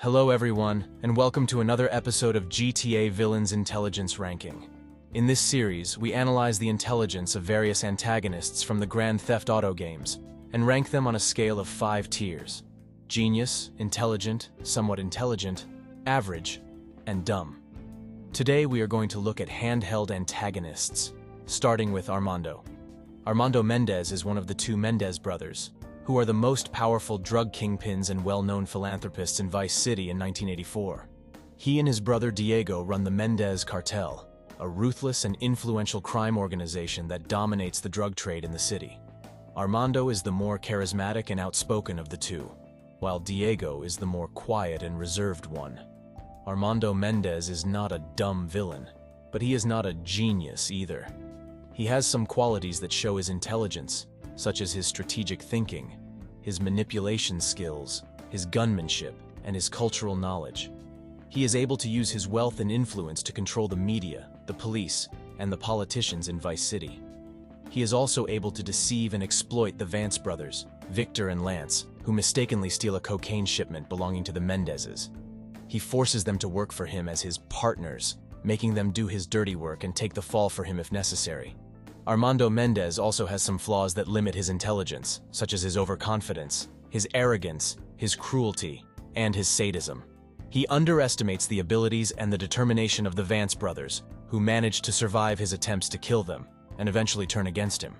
Hello everyone, and welcome to another episode of GTA Villains Intelligence Ranking. In this series, we analyze the intelligence of various antagonists from the Grand Theft Auto games, and rank them on a scale of 5 tiers: genius, intelligent, somewhat intelligent, average, and dumb. Today we are going to look at handheld antagonists, starting with Armando. Armando Mendes is one of the two Mendes brothers, who are the most powerful drug kingpins and well-known philanthropists in Vice City in 1984. He and his brother Diego run the Mendes cartel, a ruthless and influential crime organization that dominates the drug trade in the city. Armando is the more charismatic and outspoken of the two, while Diego is the more quiet and reserved one. Armando Mendes is not a dumb villain, but he is not a genius either. He has some qualities that show his intelligence, such as his strategic thinking, his manipulation skills, his gunmanship, and his cultural knowledge. He is able to use his wealth and influence to control the media, the police, and the politicians in Vice City. He is also able to deceive and exploit the Vance brothers, Victor and Lance, who mistakenly steal a cocaine shipment belonging to the Mendezes. He forces them to work for him as his partners, making them do his dirty work and take the fall for him if necessary. Armando Mendes also has some flaws that limit his intelligence, such as his overconfidence, his arrogance, his cruelty, and his sadism. He underestimates the abilities and the determination of the Vance brothers, who managed to survive his attempts to kill them and eventually turn against him.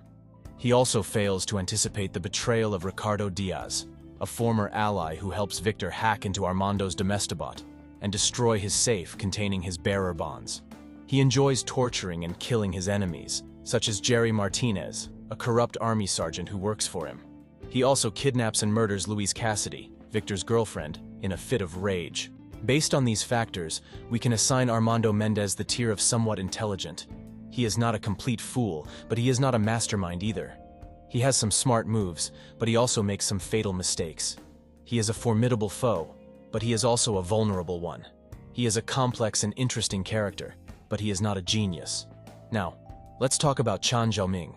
He also fails to anticipate the betrayal of Ricardo Diaz, a former ally who helps Victor hack into Armando's Domestabot and destroy his safe containing his bearer bonds. He enjoys torturing and killing his enemies, such as Jerry Martinez, a corrupt army sergeant who works for him. He also kidnaps and murders Louise Cassidy, Victor's girlfriend, in a fit of rage. Based on these factors, we can assign Armando Mendes the tier of somewhat intelligent. He is not a complete fool, but he is not a mastermind either. He has some smart moves, but he also makes some fatal mistakes. He is a formidable foe, but he is also a vulnerable one. He is a complex and interesting character, but he is not a genius. Now, let's talk about Jaoming.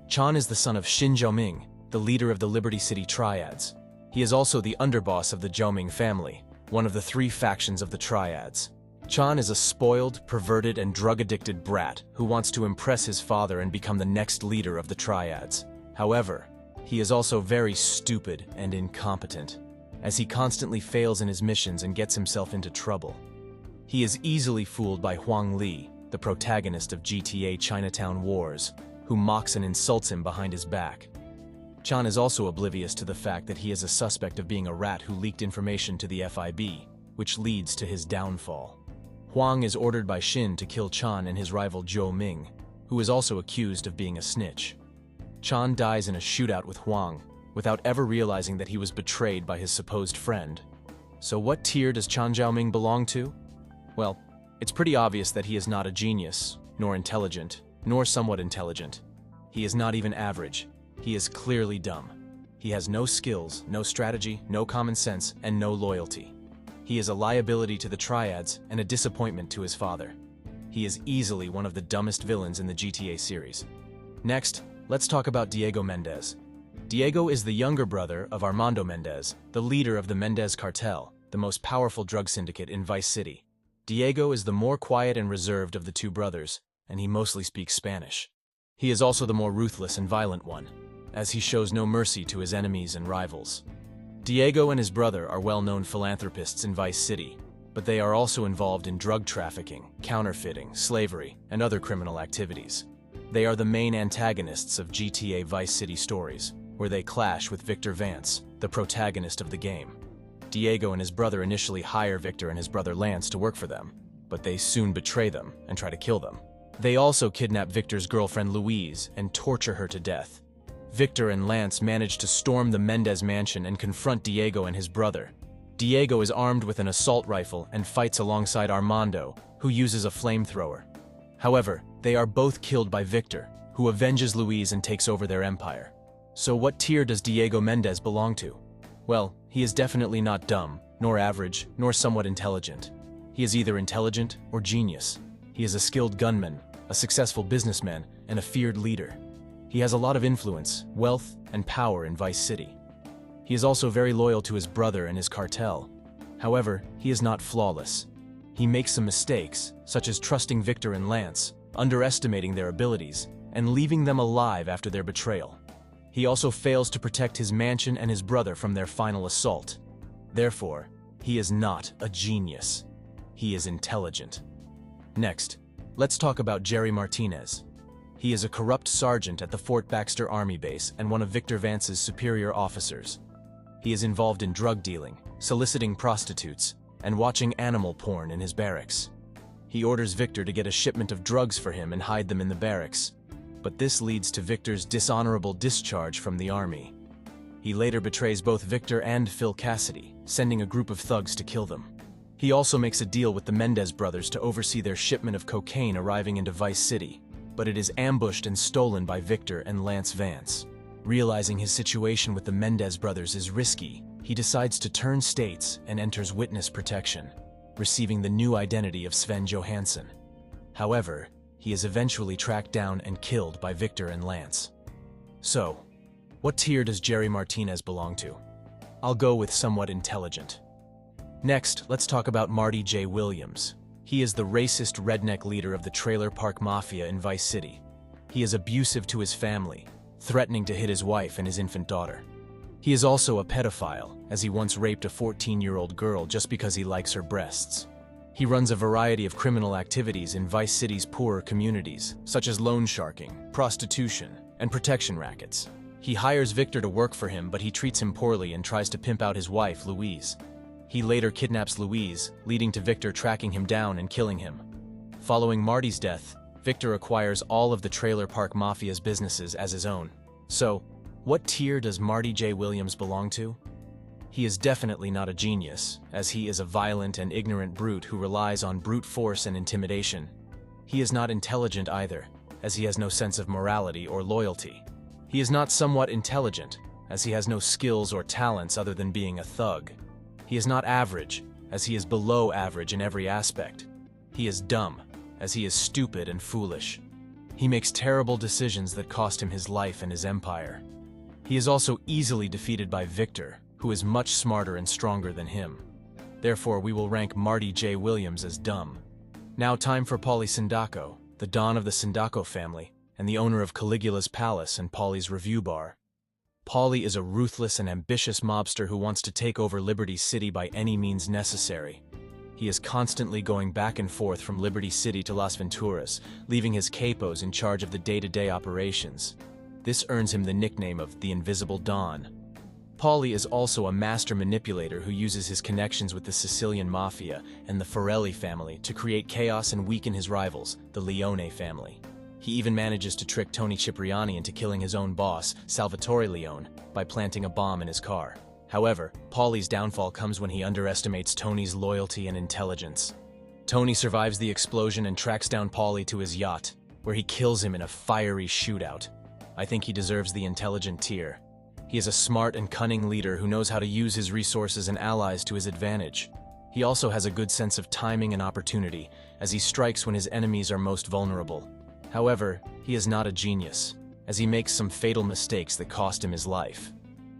Chan is the son of Jaoming, the leader of the Liberty City Triads. He is also the underboss of the Jaoming family, one of the 3 factions of the Triads. Chan is a spoiled, perverted, and drug-addicted brat who wants to impress his father and become the next leader of the Triads. However, he is also very stupid and incompetent, as he constantly fails in his missions and gets himself into trouble. He is easily fooled by Huang Li, the protagonist of GTA Chinatown Wars, who mocks and insults him behind his back. Chan is also oblivious to the fact that he is a suspect of being a rat who leaked information to the FIB, which leads to his downfall. Huang is ordered by Shin to kill Chan and his rival Jaoming, who is also accused of being a snitch. Chan dies in a shootout with Huang, without ever realizing that he was betrayed by his supposed friend. So what tier does Jaoming belong to? Well, it's pretty obvious that he is not a genius, nor intelligent, nor somewhat intelligent. He is not even average. He is clearly dumb. He has no skills, no strategy, no common sense, and no loyalty. He is a liability to the Triads and a disappointment to his father. He is easily one of the dumbest villains in the GTA series. Next, let's talk about Diego Mendes. Diego is the younger brother of Armando Mendes, the leader of the Mendes cartel, the most powerful drug syndicate in Vice City. Diego is the more quiet and reserved of the 2 brothers, and he mostly speaks Spanish. He is also the more ruthless and violent one, as he shows no mercy to his enemies and rivals. Diego and his brother are well-known philanthropists in Vice City, but they are also involved in drug trafficking, counterfeiting, slavery, and other criminal activities. They are the main antagonists of GTA Vice City stories, where they clash with Victor Vance, the protagonist of the game. Diego and his brother initially hire Victor and his brother Lance to work for them, but they soon betray them and try to kill them. They also kidnap Victor's girlfriend Louise and torture her to death. Victor and Lance manage to storm the Mendes mansion and confront Diego and his brother. Diego is armed with an assault rifle and fights alongside Armando, who uses a flamethrower. However, they are both killed by Victor, who avenges Louise and takes over their empire. So what tier does Diego Mendes belong to? Well, he is definitely not dumb, nor average, nor somewhat intelligent. He is either intelligent or genius. He is a skilled gunman, a successful businessman, and a feared leader. He has a lot of influence, wealth, and power in Vice City. He is also very loyal to his brother and his cartel. However, he is not flawless. He makes some mistakes, such as trusting Victor and Lance, underestimating their abilities, and leaving them alive after their betrayal. He also fails to protect his mansion and his brother from their final assault. Therefore, he is not a genius. He is intelligent. Next, let's talk about Jerry Martinez. He is a corrupt sergeant at the Fort Baxter Army Base and one of Victor Vance's superior officers. He is involved in drug dealing, soliciting prostitutes, and watching animal porn in his barracks. He orders Victor to get a shipment of drugs for him and hide them in the barracks, but this leads to Victor's dishonorable discharge from the army. He later betrays both Victor and Phil Cassidy, sending a group of thugs to kill them. He also makes a deal with the Mendes brothers to oversee their shipment of cocaine arriving into Vice City, but it is ambushed and stolen by Victor and Lance Vance. Realizing his situation with the Mendes brothers is risky, he decides to turn states and enters witness protection, receiving the new identity of Sven Johansson. However, he is eventually tracked down and killed by Victor and Lance. So, what tier does Jerry Martinez belong to? I'll go with somewhat intelligent. Next, let's talk about Marty J Williams. He is the racist redneck leader of the Trailer Park Mafia in Vice City. He is abusive to his family, threatening to hit his wife and his infant daughter. He is also a pedophile, as he once raped a 14-year-old girl just because he likes her breasts. He runs a variety of criminal activities in Vice City's poorer communities, such as loan sharking, prostitution, and protection rackets. He hires Victor to work for him, but he treats him poorly and tries to pimp out his wife, Louise. He later kidnaps Louise, leading to Victor tracking him down and killing him. Following Marty's death, Victor acquires all of the Trailer Park Mafia's businesses as his own. So, what tier does Marty J Williams belong to? He is definitely not a genius, as he is a violent and ignorant brute who relies on brute force and intimidation. He is not intelligent either, as he has no sense of morality or loyalty. He is not somewhat intelligent, as he has no skills or talents other than being a thug. He is not average, as he is below average in every aspect. He is dumb, as he is stupid and foolish. He makes terrible decisions that cost him his life and his empire. He is also easily defeated by Victor, who is much smarter and stronger than him. Therefore, we will rank Marty J Williams as dumb. Now time for Paulie Sindacco, the Don of the Sindacco family, and the owner of Caligula's Palace and Paulie's Review Bar. Paulie is a ruthless and ambitious mobster who wants to take over Liberty City by any means necessary. He is constantly going back and forth from Liberty City to Las Venturas, leaving his capos in charge of the day-to-day operations. This earns him the nickname of the Invisible Don. Paulie is also a master manipulator who uses his connections with the Sicilian Mafia and the Forelli family to create chaos and weaken his rivals, the Leone family. He even manages to trick Tony Cipriani into killing his own boss, Salvatore Leone, by planting a bomb in his car. However, Paulie's downfall comes when he underestimates Tony's loyalty and intelligence. Tony survives the explosion and tracks down Paulie to his yacht, where he kills him in a fiery shootout. I think he deserves the intelligent tier. He is a smart and cunning leader who knows how to use his resources and allies to his advantage. He also has a good sense of timing and opportunity, as he strikes when his enemies are most vulnerable. However, he is not a genius, as he makes some fatal mistakes that cost him his life.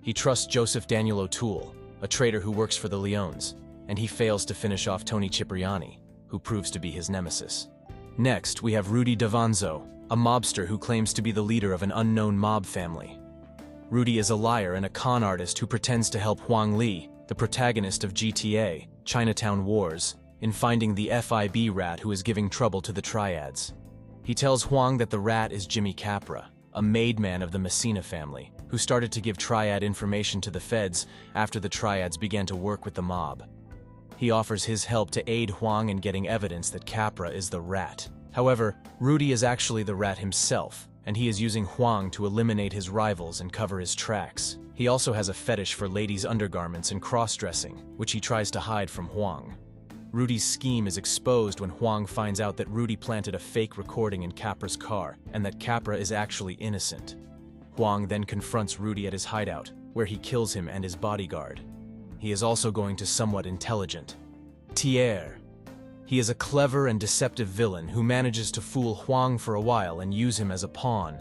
He trusts Joseph Daniel O'Toole, a traitor who works for the Leones, and he fails to finish off Tony Cipriani, who proves to be his nemesis. Next, we have Rudy D'Avanzo, a mobster who claims to be the leader of an unknown mob family. Rudy is a liar and a con artist who pretends to help Huang Li, the protagonist of GTA, Chinatown Wars, in finding the FIB rat who is giving trouble to the Triads. He tells Huang that the rat is Jimmy Capra, a maidman of the Messina family, who started to give Triad information to the feds after the Triads began to work with the mob. He offers his help to aid Huang in getting evidence that Capra is the rat. However, Rudy is actually the rat himself, and he is using Huang to eliminate his rivals and cover his tracks. He also has a fetish for ladies' undergarments and cross-dressing, which he tries to hide from Huang. Rudy's scheme is exposed when Huang finds out that Rudy planted a fake recording in Capra's car, and that Capra is actually innocent. Huang then confronts Rudy at his hideout, where he kills him and his bodyguard. He is also going to somewhat intelligent. Thiers. He is a clever and deceptive villain who manages to fool Huang for a while and use him as a pawn.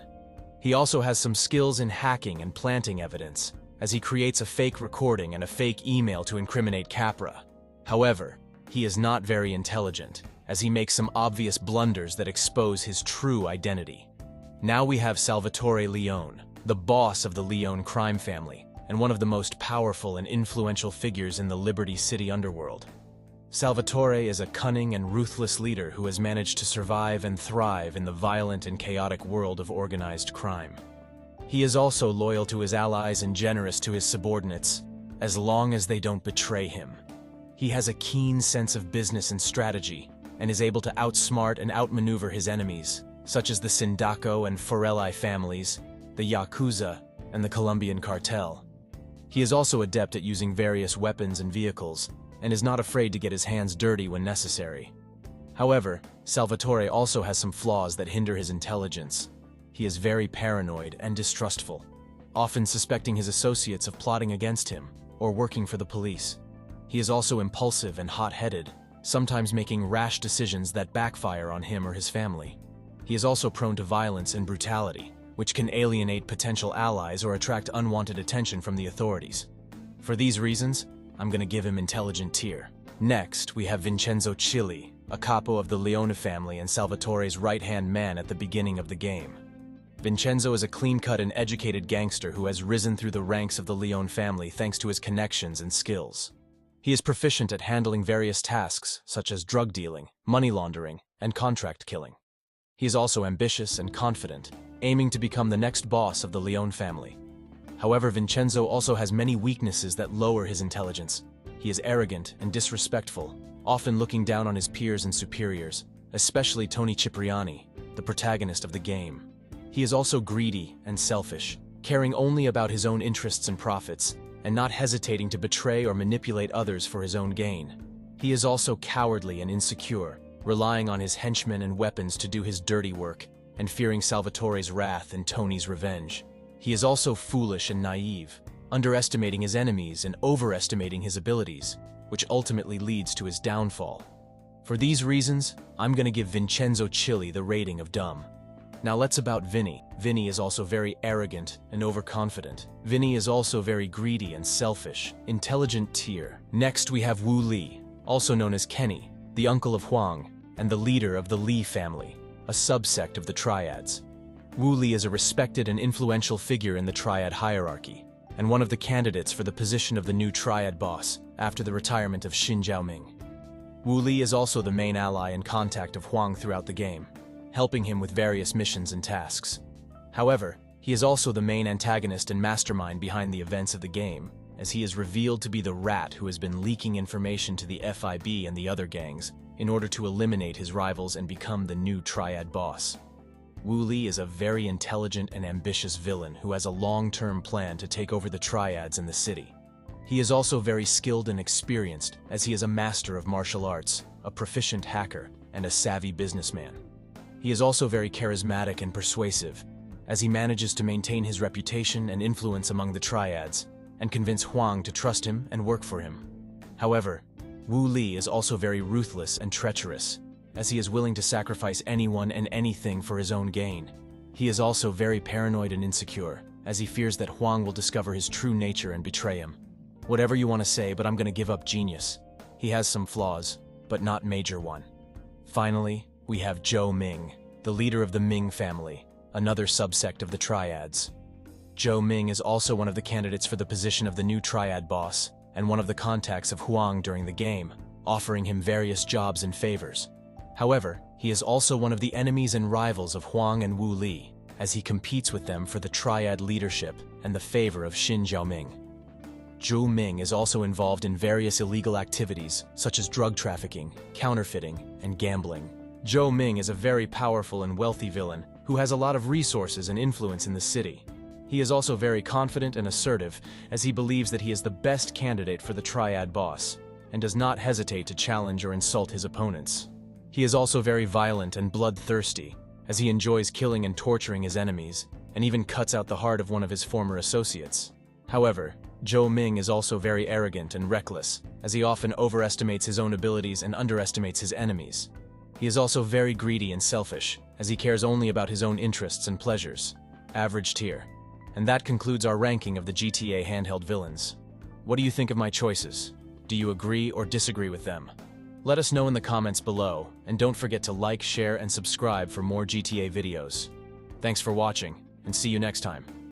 He also has some skills in hacking and planting evidence, as he creates a fake recording and a fake email to incriminate Capra. However, he is not very intelligent, as he makes some obvious blunders that expose his true identity. Now we have Salvatore Leone, the boss of the Leone crime family, and one of the most powerful and influential figures in the Liberty City underworld. Salvatore is a cunning and ruthless leader who has managed to survive and thrive in the violent and chaotic world of organized crime. He is also loyal to his allies and generous to his subordinates, as long as they don't betray him. He has a keen sense of business and strategy, and is able to outsmart and outmaneuver his enemies, such as the Sindacco and Forelli families, the Yakuza, and the Colombian cartel. He is also adept at using various weapons and vehicles, and is not afraid to get his hands dirty when necessary. However, Salvatore also has some flaws that hinder his intelligence. He is very paranoid and distrustful, often suspecting his associates of plotting against him or working for the police. He is also impulsive and hot-headed, sometimes making rash decisions that backfire on him or his family. He is also prone to violence and brutality, which can alienate potential allies or attract unwanted attention from the authorities. For these reasons, I'm gonna give him intelligent tier. Next, we have Vincenzo Cilli, a capo of the Leone family and Salvatore's right-hand man at the beginning of the game. Vincenzo is a clean-cut and educated gangster who has risen through the ranks of the Leone family thanks to his connections and skills. He is proficient at handling various tasks, such as drug dealing, money laundering, and contract killing. He is also ambitious and confident, aiming to become the next boss of the Leone family. However, Vincenzo also has many weaknesses that lower his intelligence. He is arrogant and disrespectful, often looking down on his peers and superiors, especially Tony Cipriani, the protagonist of the game. He is also greedy and selfish, caring only about his own interests and profits, and not hesitating to betray or manipulate others for his own gain. He is also cowardly and insecure, relying on his henchmen and weapons to do his dirty work, and fearing Salvatore's wrath and Tony's revenge. He is also foolish and naive, underestimating his enemies and overestimating his abilities, which ultimately leads to his downfall. For these reasons, I'm gonna give Vincenzo Cilli the rating of dumb. Now let's about Vinny. Vinny is also very arrogant and overconfident. Vinny is also very greedy and selfish, intelligent tier. Next we have Wu Li, also known as Kenny, the uncle of Huang, and the leader of the Li family, a subsect of the Triads. Wu Li is a respected and influential figure in the Triad hierarchy, and one of the candidates for the position of the new Triad boss after the retirement of Jaoming. Wu Li is also the main ally and contact of Huang throughout the game, helping him with various missions and tasks. However, he is also the main antagonist and mastermind behind the events of the game, as he is revealed to be the rat who has been leaking information to the FIB and the other gangs in order to eliminate his rivals and become the new Triad boss. Wu Li is a very intelligent and ambitious villain who has a long-term plan to take over the Triads in the city. He is also very skilled and experienced, as he is a master of martial arts, a proficient hacker, and a savvy businessman. He is also very charismatic and persuasive, as he manages to maintain his reputation and influence among the Triads, and convince Huang to trust him and work for him. However, Wu Li is also very ruthless and treacherous, as he is willing to sacrifice anyone and anything for his own gain. He is also very paranoid and insecure, as he fears that Huang will discover his true nature and betray him. Whatever you want to say, but I'm gonna give up genius. He has some flaws, but not major one. Finally, we have Jaoming, the leader of the Ming family, another subsect of the Triads. Jaoming is also one of the candidates for the position of the new Triad boss, and one of the contacts of Huang during the game, offering him various jobs and favors. However, he is also one of the enemies and rivals of Huang and Wu Li, as he competes with them for the Triad leadership and the favor of Jaoming. Jaoming is also involved in various illegal activities, such as drug trafficking, counterfeiting, and gambling. Jaoming is a very powerful and wealthy villain who has a lot of resources and influence in the city. He is also very confident and assertive, as he believes that he is the best candidate for the Triad boss, and does not hesitate to challenge or insult his opponents. He is also very violent and bloodthirsty, as he enjoys killing and torturing his enemies, and even cuts out the heart of one of his former associates. However, Jaoming is also very arrogant and reckless, as he often overestimates his own abilities and underestimates his enemies. He is also very greedy and selfish, as he cares only about his own interests and pleasures. Average tier. And that concludes our ranking of the GTA handheld villains. What do you think of my choices? Do you agree or disagree with them? Let us know in the comments below, and don't forget to like, share, and subscribe for more GTA videos. Thanks for watching, and see you next time.